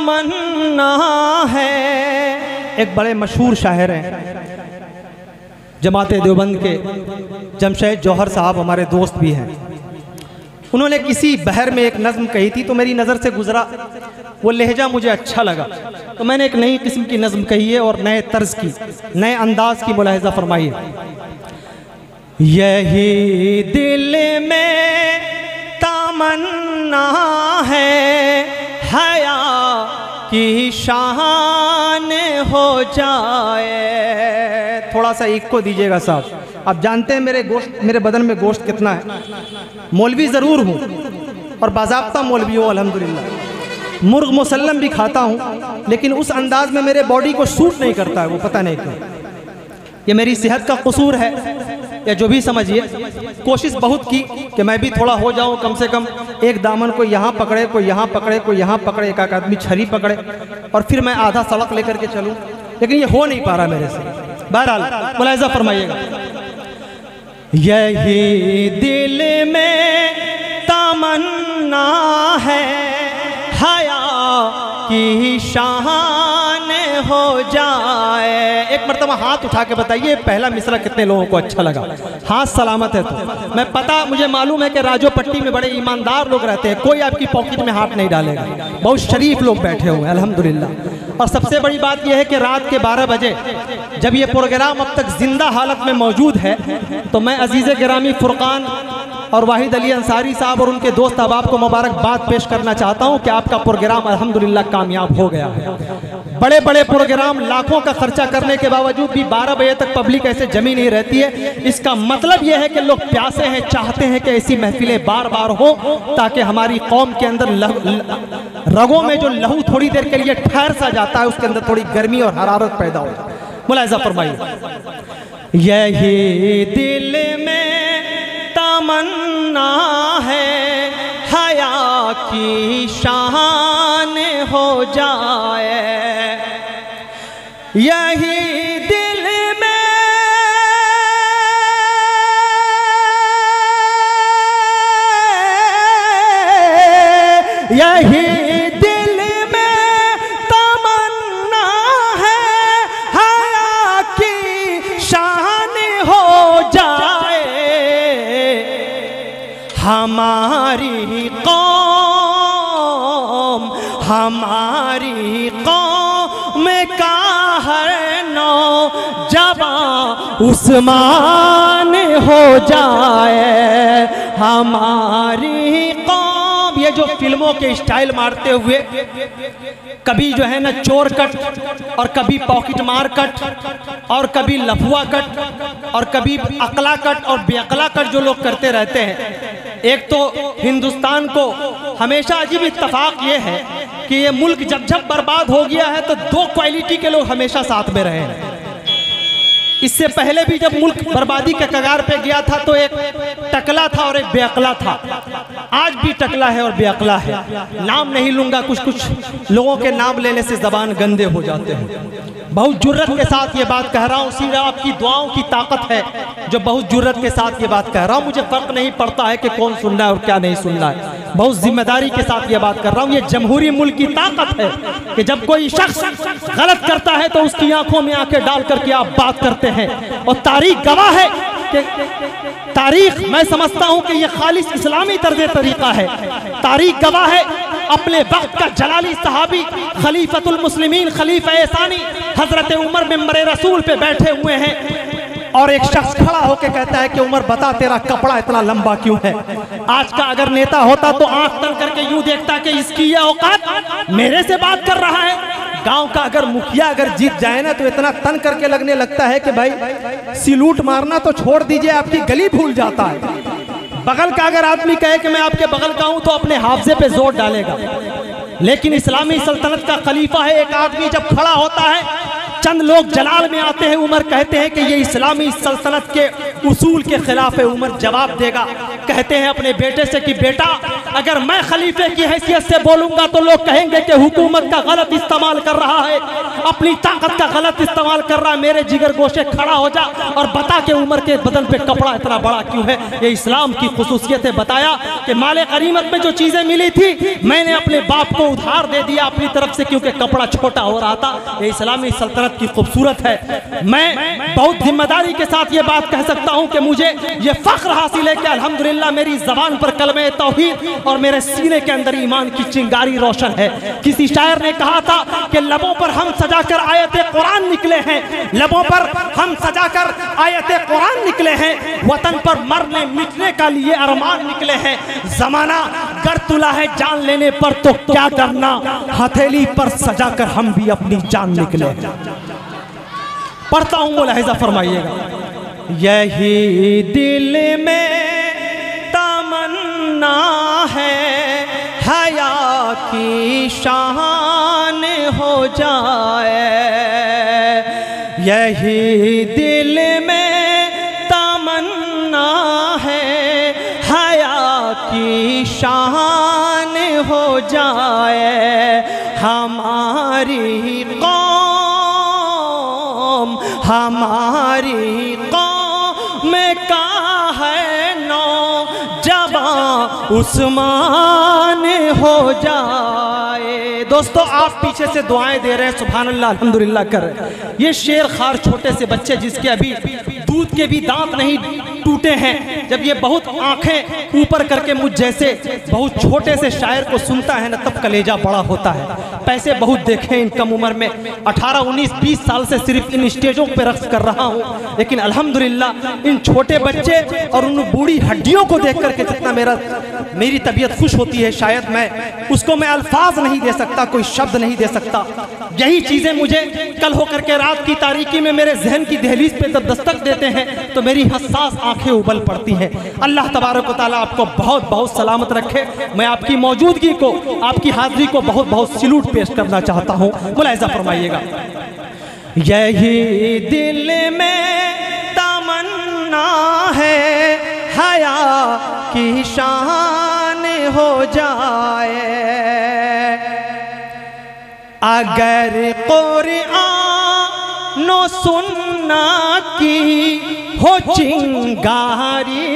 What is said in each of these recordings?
तमन्ना है। एक बड़े मशहूर शायर हैं जमात देवबंद के, जमशेद जौहर साहब, हमारे दोस्त भी हैं। उन्होंने किसी बहर में एक नज़्म कही थी तो मेरी नज़र से गुजरा, वो लहजा मुझे अच्छा लगा, तो मैंने एक नई किस्म की नज़्म कही है और नए तर्ज की, नए अंदाज की मुलाहिज़ा फरमाइए। यही दिल में तमन्ना है, हया की शान हो जाए। थोड़ा सा इको दीजिएगा साहब। आप जानते हैं मेरे बदन में गोश्त कितना है। मौलवी ज़रूर हूँ और बाज़ाब्ता मौलवी हूँ अल्हम्दुलिल्लाह। मुर्ग मुसल्लम भी खाता हूँ, लेकिन उस अंदाज में मेरे बॉडी को सूट नहीं करता है, वो पता नहीं क्यों। ये मेरी सेहत का कसूर है या जो भी समझिए। कोशिश बहुत की कि मैं भी थोड़ा हो जाऊं, कम से कम एक दामन को यहाँ पकड़े, कोई यहाँ पकड़े, कोई यहाँ पकड़े, एक आदमी छरी पकड़े और फिर मैं आधा सड़क लेकर के चलूं, लेकिन ये हो नहीं पा रहा मेरे से। बहरहाल मुलाहिज़ा फरमाइएगा। यही दिल में तमन्ना है, हया की शान हो जाए। एक मरतबा हाथ उठा के बताइए पहला मिसरा कितने लोगों को अच्छा लगा। हाथ सलामत है तो मैं मुझे मालूम है कि राजो पट्टी में बड़े ईमानदार लोग रहते हैं, कोई आपकी पॉकेट में हाथ नहीं डालेगा, बहुत शरीफ लोग बैठे हुए हैं अल्हम्दुलिल्लाह। और सबसे बड़ी बात यह है कि रात के 12 बजे जब ये प्रोग्राम अब तक जिंदा हालत में मौजूद है, तो मैं अजीज़ गिरामी फुरकान और वाहिद अली अंसारी साहब और उनके दोस्त अहबाब को मुबारकबाद पेश करना चाहता हूं कि आपका प्रोग्राम अल्हम्दुलिल्लाह कामयाब हो गया है। बड़े बड़े प्रोग्राम लाखों का खर्चा करने के बावजूद भी 12 बजे तक पब्लिक ऐसे जमी नहीं रहती है। इसका मतलब यह है कि लोग प्यासे हैं, चाहते हैं कि ऐसी महफिलें बार बार हो, ताकि हमारी कौम के अंदर रगों में जो लहू थोड़ी देर के लिए ठहर सा जाता है, उसके अंदर थोड़ी गर्मी और हरारत पैदा हो जाए। मुलाहिज़ा फरमाइए। यही दिल में तमन्ना है, हया की शान हो जाए। यही दिल में यही दिल में तमन्ना है, हया की शान हो जाए। हमारी कौम का हर नौजवान उस्मान हो जाए। हमारी कौम, ये जो फिल्मों के स्टाइल मारते हुए कभी जो है ना चोर कट और कभी पॉकेट मार कट और कभी लफुआ कट और कभी अकला कट और बेअकला कट जो लोग करते रहते हैं। एक तो हिंदुस्तान को हमेशा अजीब इत्तफाक ये है कि ये मुल्क जब जब बर्बाद हो गया है तो दो क्वालिटी के लोग हमेशा साथ में रहे हैं। इससे पहले भी जब मुल्क बर्बादी के कगार पे गया था तो एक टकला था और एक बेअकला था। आज भी टकला है और बेअकला है। नाम नहीं लूंगा, कुछ कुछ लोगों के नाम लेने से जबान गंदे हो जाते हैं। बहुत जुर्रत के साथ ये बात कह रहा हूँ, सीधे आपकी दुआओं की ताकत है जो बहुत जुर्रत के साथ ये बात कह रहा हूँ। मुझे फर्क नहीं पड़ता है कि कौन सुनना है और क्या नहीं सुनना है, बहुत जिम्मेदारी के साथ ये बात कर रहा हूँ। ये जमहूरी मुल्क की ताकत है कि जब कोई शख्स गलत करता है तो उसकी आंखों में आंखें डाल करके आप बात करते हैं। और तारीख गवाह है कि तारीख, मैं समझता हूं कि यह खालिस इस्लामी तर्ज तरीका है। तारीख गवाह है, अपने वक्त का जलाली सहाबी खलीफतुल मुस्लिमीन खलीफा सानी हजरत उमर मिंबर रसूल पे बैठे हुए हैं और एक शख्स खड़ा होकर कहता है कि उमर बता तेरा कपड़ा इतना लंबा क्यों है। आज का अगर नेता होता तो आंख तन करके यूं देखता कि इसकी यह औकात मेरे से बात कर रहा है। गांव का अगर मुखिया अगर जीत जाए ना तो इतना तन करके लगने लगता है कि भाई सिलूट मारना तो छोड़ दीजिए, आपकी गली भूल जाता है। बगल का अगर आदमी कहे कि मैं आपके बगल का हूं तो अपने हाफजे पे जोर डालेगा। लेकिन इस्लामी सल्तनत का खलीफा है, एक आदमी जब खड़ा होता है, चंद लोग जलाल में आते हैं, उमर कहते हैं कि ये इस्लामी सल्तनत के उसूल के खिलाफ है। उमर जवाब देगा, कहते हैं अपने बेटे से कि बेटा अगर मैं खलीफे की हैसियत से बोलूंगा तो लोग कहेंगे कि हुकूमत का गलत इस्तेमाल कर रहा है, अपनी ताकत का गलत इस्तेमाल कर रहा है। मेरे जिगर गोशे खड़ा हो जा और बता के उमर के बदन पे कपड़ा इतना बड़ा क्यों है। ये इस्लाम की खुसूसियत है। बताया कि माले गनीमत में जो चीजें मिली थी मैंने अपने बाप को उधार दे दिया अपनी तरफ से, क्योंकि कपड़ा छोटा हो रहा था। ये इस्लामी सल्तनत की खूबसूरत है। मैं बहुत जिम्मेदारी के साथ ये बात कह सकता हूँ कि मुझे ये फख्र हासिल है कि अल्हम्दुलिल्लाह मेरी ज़बान पर कलमे तौहीद और मेरे सीने के अंदर ईमान की चिंगारी रोशन है। किसी शायर ने कहा था कि लबों पर हम सजाकर आयते कुरान निकले हैं, लबों पर हम सजाकर आयते कुरान निकले हैं, वतन पर मरने मिटने का लिए अरमान निकले हैं। जमाना गर तुला है जान लेने पर तो क्या करना, हथेली पर सजाकर हम भी अपनी जान निकले। पढ़ता हूं वो लहजा फरमाइएगा। यही दिल में तमन्ना है हया की शान हो जाए, यही दिल में तमन्ना है हया की शान हो जाए। हमारी कौम हमारी कौम का है नौजवान उस्मान हो जाए। दोस्तों आप पीछे से दुआएं दे रहे हैं, सुभान अल्लाह अल्हम्दुलिल्लाह कर रहे हैं। ये शेर खार छोटे से बच्चे जिसके अभी दूध के भी दांत नहीं टूटे हैं, जब ये बहुत आंखें ऊपर करके मुझ जैसे बहुत छोटे से शायर को सुनता है ना, तब कलेजा बड़ा होता है। पैसे बहुत देखे इन कम उम्र में, 18, 19, 20 साल से सिर्फ इन स्टेजों पे रक्स कर रहा हूँ, लेकिन अल्हम्दुलिल्लाह इन छोटे बच्चे और उन बूढ़ी हड्डियों को देख करके जितना मेरी तबीयत खुश होती है, शायद मैं उसको मैं अल्फाज नहीं दे सकता, कोई शब्द नहीं दे सकता। यही चीज़ें मुझे कल होकर के रात की तारीकी में मेरे जहन की दहलीज पे जब दस्तक देते हैं तो मेरी हसास आंखें उबल पड़ती हैं। अल्लाह तबारक व तआला आपको बहुत बहुत सलामत रखे। मैं आपकी मौजूदगी को, आपकी हाजिरी को बहुत बहुत सैल्यूट पेश करना चाहता हूँ। मुलाहिज़ा फरमाइएगा। यही दिल में तमन्ना है हया की शान हो जाए, अगर कुरान व सुन्नत की हो चिंगारी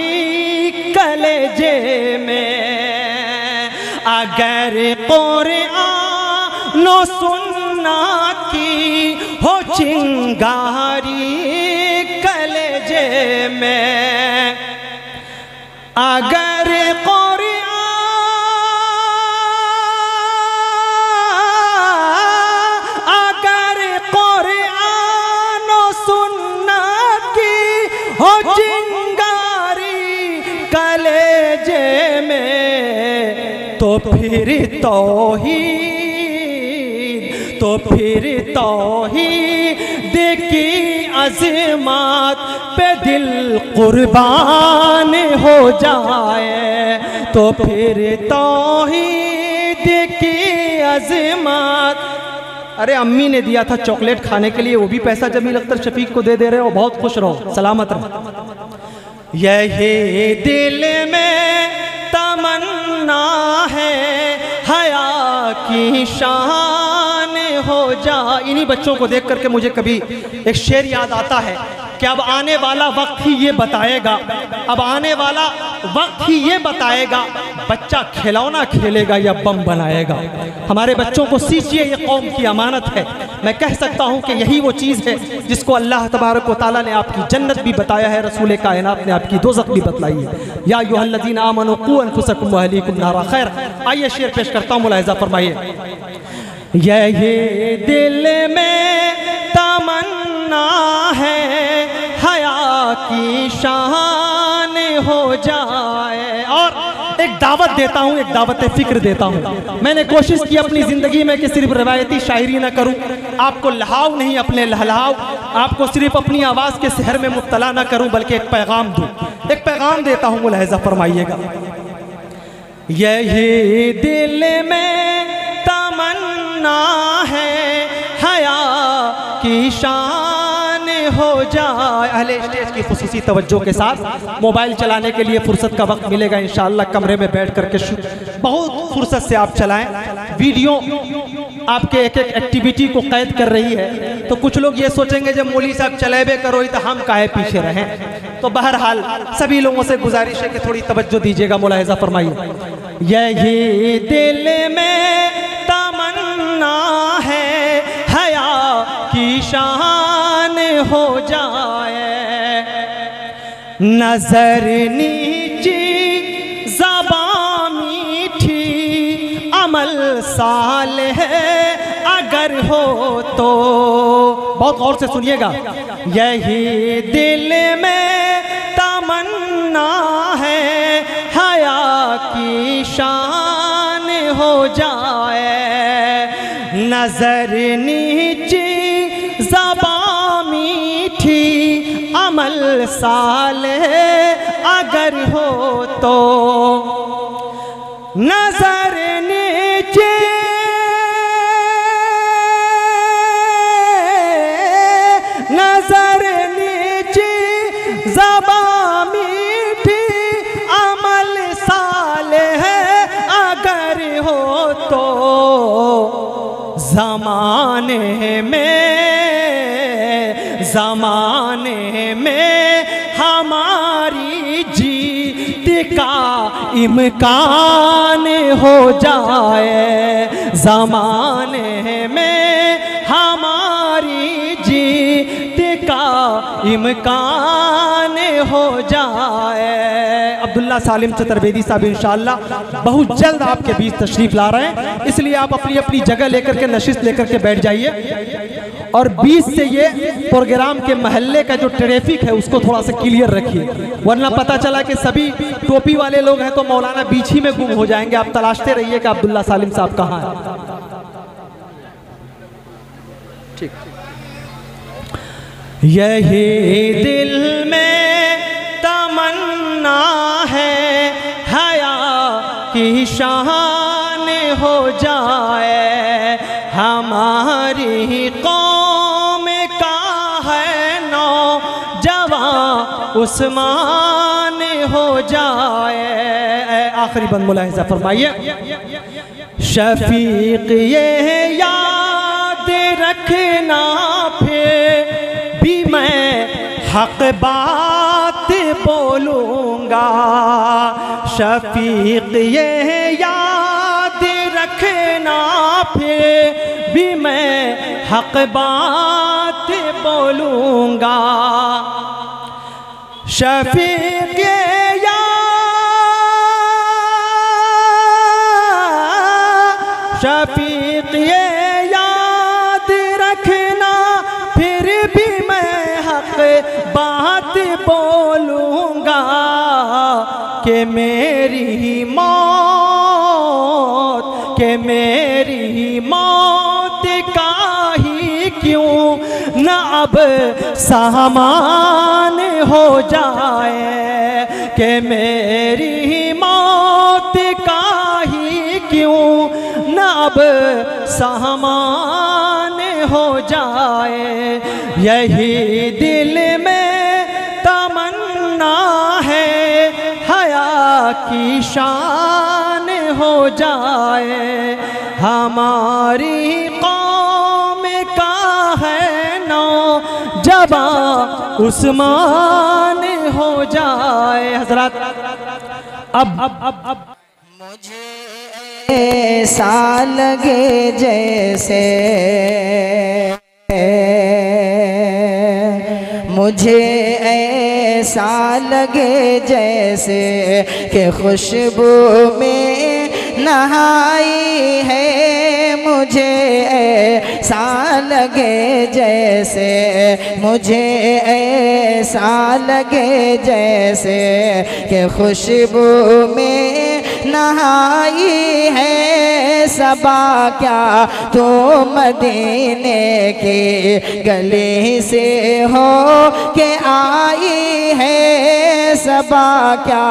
कलेजे में, अगर कुरान व सुन्नत की हो चिंगारी कलेजे में, अगर कुरान व सुन्नत की हो चिंगारी कलेजे में, तो फिर तौहीद की अज़मत पे दिल कुर्बान हो जाए, तो फिर तौहीद की अज़मत। अरे अम्मी ने दिया था चॉकलेट खाने के लिए, वो भी पैसा जमील अख्तर शफीक को दे रहे हो। बहुत खुश रहो, सलामत रहो। यही दिल में तमन्ना है हया की शान हो जा। इन्हीं बच्चों को देख करके मुझे कभी एक शेर याद आता है कि अब आने वाला वक्त ही ये बताएगा, अब आने वाला वक्त ही ये बताएगा बच्चा खिलौना खेलेगा या बम बनाएगा। हमारे बच्चों को सींचिए, ये कौम की अमानत है। मैं कह सकता हूँ कि यही वो चीज़ है जिसको अल्लाह तबारक व तआला ने आपकी जन्नत भी बताया है, रसूल कायनात ने आपकी दोज़ख भी बतलाई है। या अय्युहल्लज़ीना आमनू क़ू अनफुसकुम व अहलीकुम नारा। खैर आइए शेर पेश करता हूँ, मुलाहिज़ा फरमाइए। यही दिल में तमन्ना है हया की शान हो जाए। और एक दावत देता हूँ, एक दावत फिक्र देता हूँ। मैंने कोशिश की अपनी ज़िंदगी में कि सिर्फ रवायती शायरी ना करूँ, आपको लहाव नहीं अपने लहलाव, आपको सिर्फ अपनी आवाज़ के सहर में मुब्तला ना करूँ, बल्कि एक पैगाम दूँ, एक पैगाम देता हूँ। मुलाहिज़ा फरमाइएगा। यही दिल में तमन्ना है हया की शान हो जाए। अहले स्टेज की खुसूसी तवज्जो के साथ मोबाइल चलाने के लिए फुर्सत का वक्त मिलेगा इंशाअल्लाह, कमरे में बैठ करके बहुत फुर्सत से आप चलाएं। वीडियो आपके एक एक एक्टिविटी को कैद कर रही है, तो कुछ लोग ये सोचेंगे जब मौलवी साहब चलेबे करो तो हम काहे पीछे रहें। तो बहरहाल सभी लोगों से गुजारिश है कि थोड़ी तवज्जो दीजिएगा, मुलाहिजा फरमाइए। यही दिल में तमन्ना है हया की शान हो जाए, नजर नीची ज़बान मीठी अमल सालेह अगर हो तो। बहुत गौर से सुनिएगा। यही दिल में तमन्ना है हया की शान हो जाए, नजर नीची ज़बान मीठी अमल सालेह अगर हो तो। नजर नीचे नजर नीचे ज़बान मीठी अमल सालेह अगर हो तो। ज़माने में हमारी जीत का इम्कान हो जाए, ज़माने में हमारी जीत का इम्कान हो जाए। अब्दुल्ला सालिम चतुर्वेदी साहब इंशाअल्लाह बहुत जल्द आपके बीच तशरीफ ला रहे हैं, इसलिए आप अपनी अपनी जगह लेकर के नशिस्त लेकर के बैठ जाइए। और बीच से ये प्रोग्राम के महल्ले का जो ट्रैफिक है उसको थोड़ा सा क्लियर रखिए, वरना पता चला कि सभी टोपी वाले लोग हैं तो मौलाना बीच ही में गुम हो जाएंगे। आप तलाशते रहिए कि अब्दुल्ला सालिम साहब कहाँ हैं। ठीक। यही दिल में तमन्ना है हया की शान हो जाए, हमारी कौम का है नौजवान उस्मान हो जाए। आखिरी बंद मुलाहिजा फरमाइए। शफीक ये याद रखना फिर भी मैं हक बात बोलूँगा, शफीक ये याद रखना फिर भी मैं हक बात बोलूँगा। शफीक शफीक ये याद रखना फिर भी मैं हक बात बोलूँगा कि मेरी मौत का ही क्यों न अब सामान हो जाए, कि मेरी मौत का ही क्यों न अब सामान हो जाए। यही दिल में तमन्ना है हया की शान हो जाए, हमारी कौम का है नौजवान उस्मान हो जाए। हज़रात अब मुझे ऐसा लगे जैसे, मुझे ऐसा लगे जैसे कि खुशबू में नहाई है, मुझे ऐसा लगे जैसे, मुझे ऐसा लगे जैसे कि खुशबू में नहाई है। सबा क्या तू मदीने के गले से हो के आई है, सबा क्या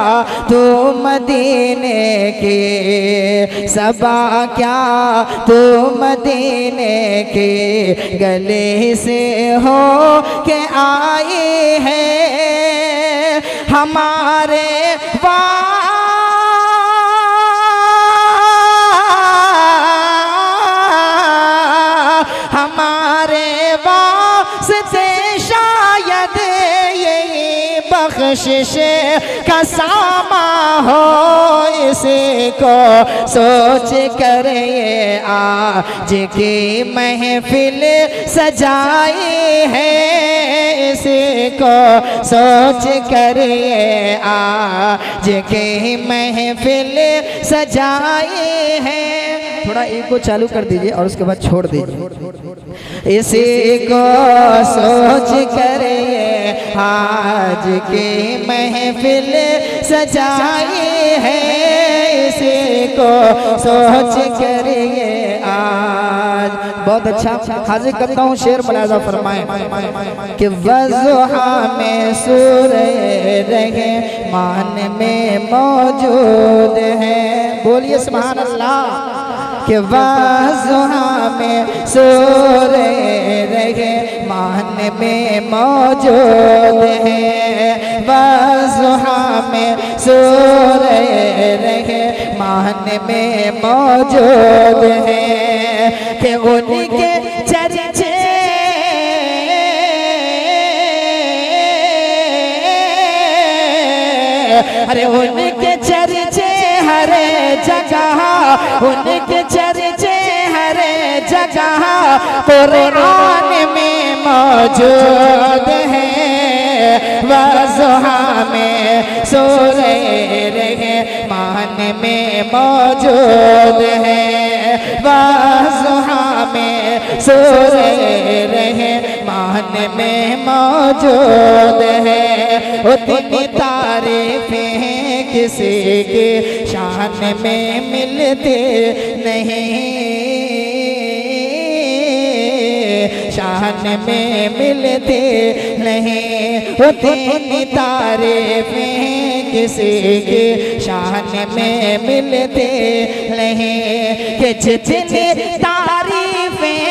तू मदीने के, सबा क्या तू मदीने के गले से हो के आई है। हमारे हमारे वास्ते शायद यही बख्शिश का सामा हो, इसी को सोच कर ये आज की महफिल सजाई है, इसी को सोच कर ये आज की महफिल सजाई है। थोड़ा एक को चालू कर दीजिए और उसके बाद छोड़ दीजिए। इसी को सोच कर ये आज की महफिल सजाई है, इसी को सोच कर ये आज। बहुत अच्छा हाजिर करता हूँ, शेर मुलाज़ा फरमाएं कि वज़ुहा में सूरज रहे मान में मौजूद है। बोलिए सुभान अल्लाह। कि वज़ुहा में सूरज रहे मान में मौजूद है, वज़ुहा में सूरज रहे मान में मौजूद है। कि उनके चर्चे अरे उनके चर्चे हर जगह, उनके चर्चे हर जगह कुरान में मौजूद है। वज़ुहा में सूरज रहे मान में मौजूद है, वज़ुहा में सूरज रहे मान में मौजूद है। उतनी तारीफ़ें किसी की शान में मिलते नहीं, शान में मिलते नहीं। उतनी तारीफ़ें किसी की शान में मिलते नहीं। कि जितनी तारीफ़ें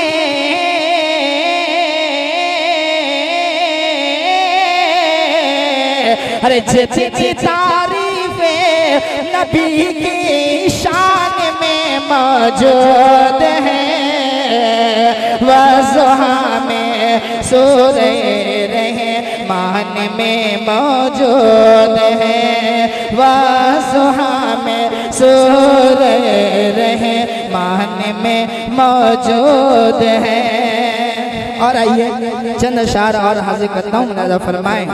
अरे जितनी तारीफ़ें नबी की शान में मौजूद है, वज़ुहा में सूरज रहे मान में मौजूद है, वज़ुहा में सूरज रहे मान में मौजूद है। और आइए चंद शार और हाजिर करता हूँ, मुलाज़ा फरमाएं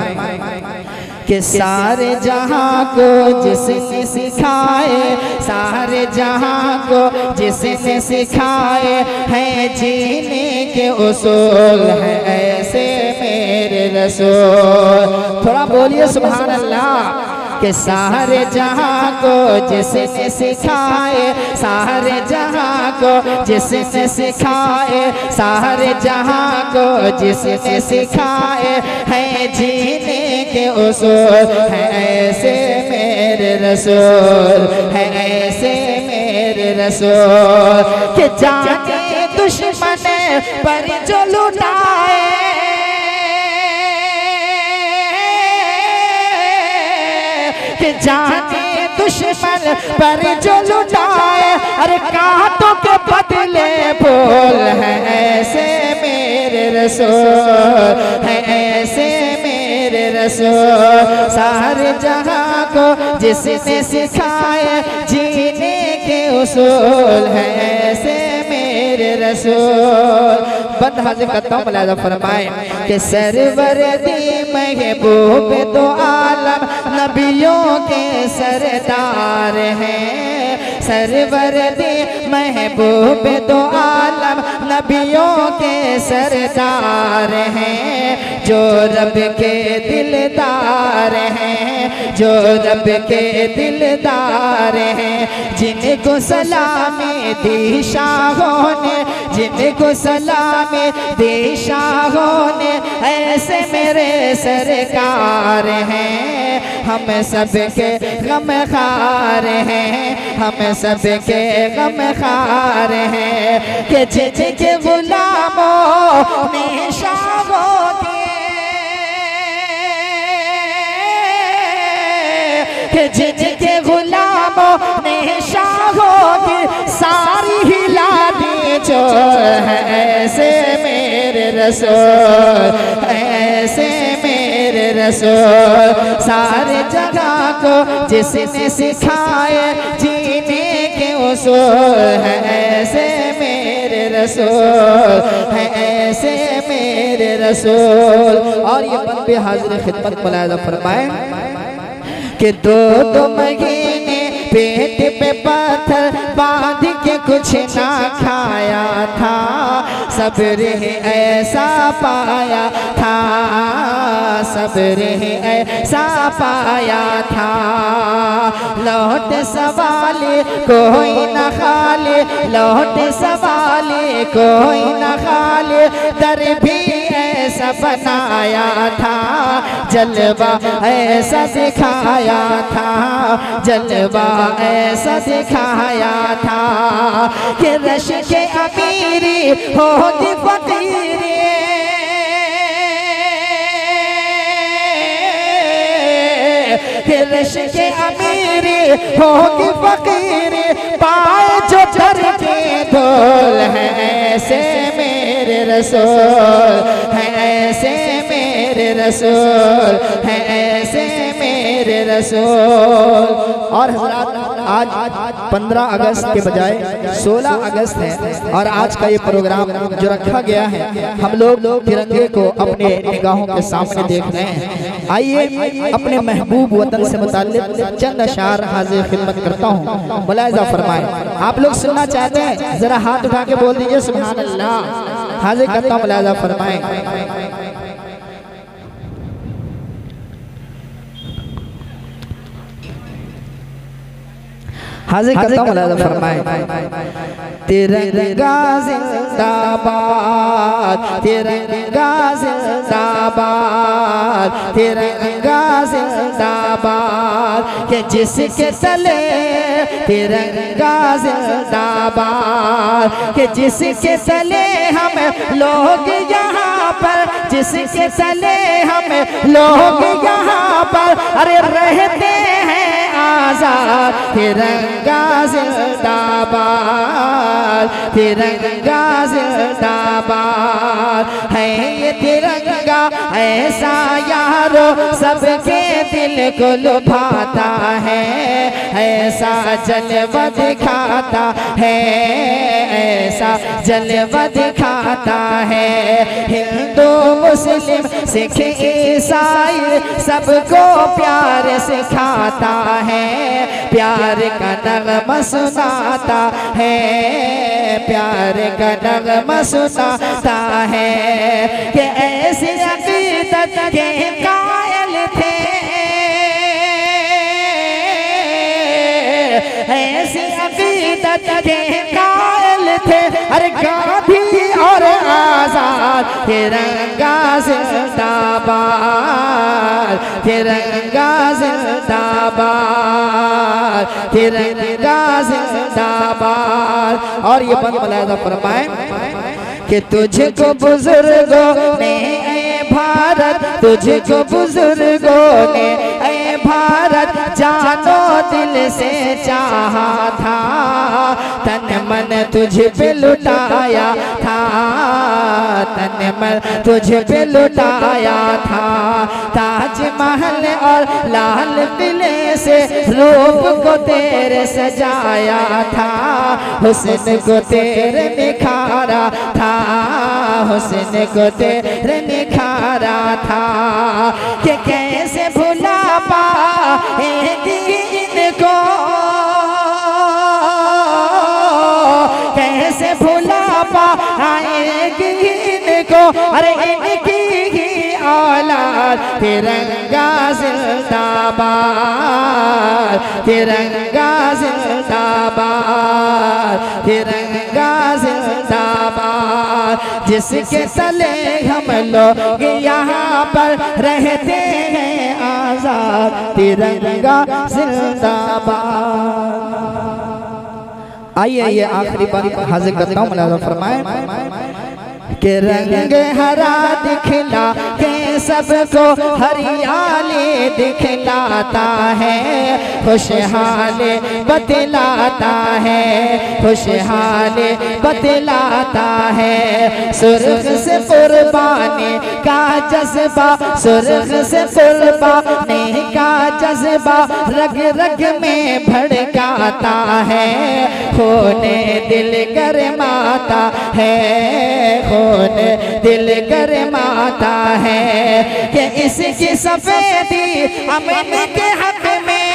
कि सारे जहां को जिसने सिखाए, सारे जहां को जिसने सिखाए हैं जीने के उसूल है ऐसे मेरे रसूल। थोड़ा बोलिए सुभान अल्लाह। कि सारे जहां को जिसने सिखाए, सारे जहां को जिसने सिखाए, सारे जहां को जिसने सिखाए हैं जीने के उसूल है ऐसे मेरे रसूल, है ऐसे मेरे रसूल। कि जाने दुश्मन पर जो लुटाए, कि जाने दुश्मन पर जो लुटाए, अरे कांटों के बदले बोल है ऐसे मेरे रसूल, है ऐसे मेरे रसूल। सारे जहां को जिसने सिखाए जीने के उसूल है ऐसे मेरे रसूल। बंद हाजिर करता हूँ, मुलाज़ा फरमाए कि सरवर दी महबूब दो आलम नबियों के सरदार हैं, सरवर दी महबूब दो आलम नबियों के सरदार हैं, जो रब के दिलदार हैं, जो रब के दिलदार हैं। जिनको सलामी दी शाहों ने, जिनको सलामी दी शाहों ने, ऐसे मेरे सरकार हैं। हम सबके गमखार हैं, हम सबके गमखार हैं। कि जिनके गुलामों ने शाहों के, जिनके गुलामों ने शाहों की सारी हिला दी, जो है ऐसे मेरे रसूल, ऐसे मेरे रसूल। सारे जगह को जिसने सिखाए जीने के उसूल, है ऐसे मेरे रसूल, है ऐसे मेरे रसूल। और ये बंदे हाजिर खिदमत मुलाहिजा फरमाए कि दो महीने पेट पे पत्थर बांध के कुछ ना खाया था, सब्र ही ऐसा पाया था, सब्र ही ऐसा पाया था। लौट सवाले कोई न खाले, लौट सवाले कोई न खाले, दर भी ऐसा बनाया था, जलवा ऐसा दिखाया था, जलवा ऐसा दिखाया था। कि रश के अमीरी होगी फकीरी, कि रश के अमीरी होगी फकीरी, पाए जो दर के धोल, है ऐसे मेरे रसूल, है ऐसे मेरे रसूल, है ऐसे मेरे रसूल। और हज़रात आज 15 अगस्त के बजाय 16 अगस्त है, और आज का ये प्रोग्राम जो रखा गया है, हम लोग तिरंगे को अपने निगाहों के सामने देख रहे हैं। आइए अपने महबूब वतन से मुताल्लिक चंद अशार हाजिर खिदमत करता हूँ, मुलाहिजा फरमाए। आप लोग सुनना चाहते हैं, जरा हाथ उठा के बोल दीजिए सुभान अल्लाह। हाजिर करता हूँ, मुलाहिजा फरमाए। हाजिर करता हूँ, मुलाहिजा फरमाए। तिरंगा जिंदाबाद, तिरंगा जिंदाबाद, तिरंगा जिंदाबाद। कि जिसके तले तिरंगा जिंदाबाद, कि जिसके तले हम लोग यहाँ पर, जिसके तले हम लोग यहाँ पर अरे रहते हैं आजाद। तिरंगा जिंदाबाद, तिरंगा जिंदाबाद। है ये तिरंगा ऐसा यारो सबके दिल को लुभाता है, ऐसा जलवा दिखाता है, ऐसा जलवा दिखाता है। हिंदू मुस्लिम सिख ईसाई सबको प्यार सिखाता है, प्यार का नगमा सुनाता है, प्यार का नगमा सुनाता है। कि ऐसी अकीदत के कायल थे, ऐसी अकीदत के कायल थे अरे गांधी और आजाद। तिरंगा जिंदाबाद, तिरंगा जिंदाबाद, तिरंगा जिंदाबाद। और ये बंद मुलाहिजा फरमाए कि तुझको बुजुर्गों ने भारत, तुझको बुजुर्गों ने ऐ भारत जानो दिल से चाहा था, तन मन तुझ पे लुटाया था, तन मन तुझ पे लुटाया था। ताजमहल और लाल किले से रूप को तेरे सजाया था, हुस्न को तेरे निखारा था, हुस्न को तेरे निखारा था। कि कैसे भुला पाएंगे इनको, कैसे भुला पाएगी इनको, अरे इनकी ही औलाद। तिरंगा जिंदाबाद, तिरंगा जिंदाबाद, तिरंगा जिंदाबाद। जिसके तले हम लोग यहाँ पर रहते हैं आजाद, तिरंगा जिंदाबाद। आइए ये आखिरी बार हाजिर करता हूँ, मुलाज़ा फरमाए कि रंग हरा दिखला के सबको हरियाली दिखलाता है, खुशहाली बतलाता है, खुशहाली बतलाता है। सुर्ख से कुर्बानी का जज्बा, सुर्ख से कुर्बानी का जज्बा रग रग में भड़काता है, खूने दिल गरमाता है, खूने दिल गरमाता है। कि इसकी सफेदी अमन के हक में,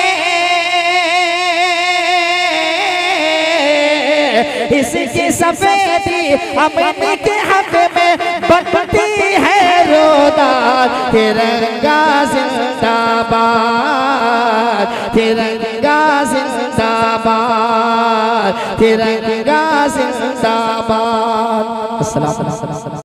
इसकी सफेदी अमन के हक में बनती है रोदार। तिरंगा जिंदाबाद, तिरंगा जिंदाबाद, तिरंगा जिंदाबाद। अस्सलाम वालेकुम।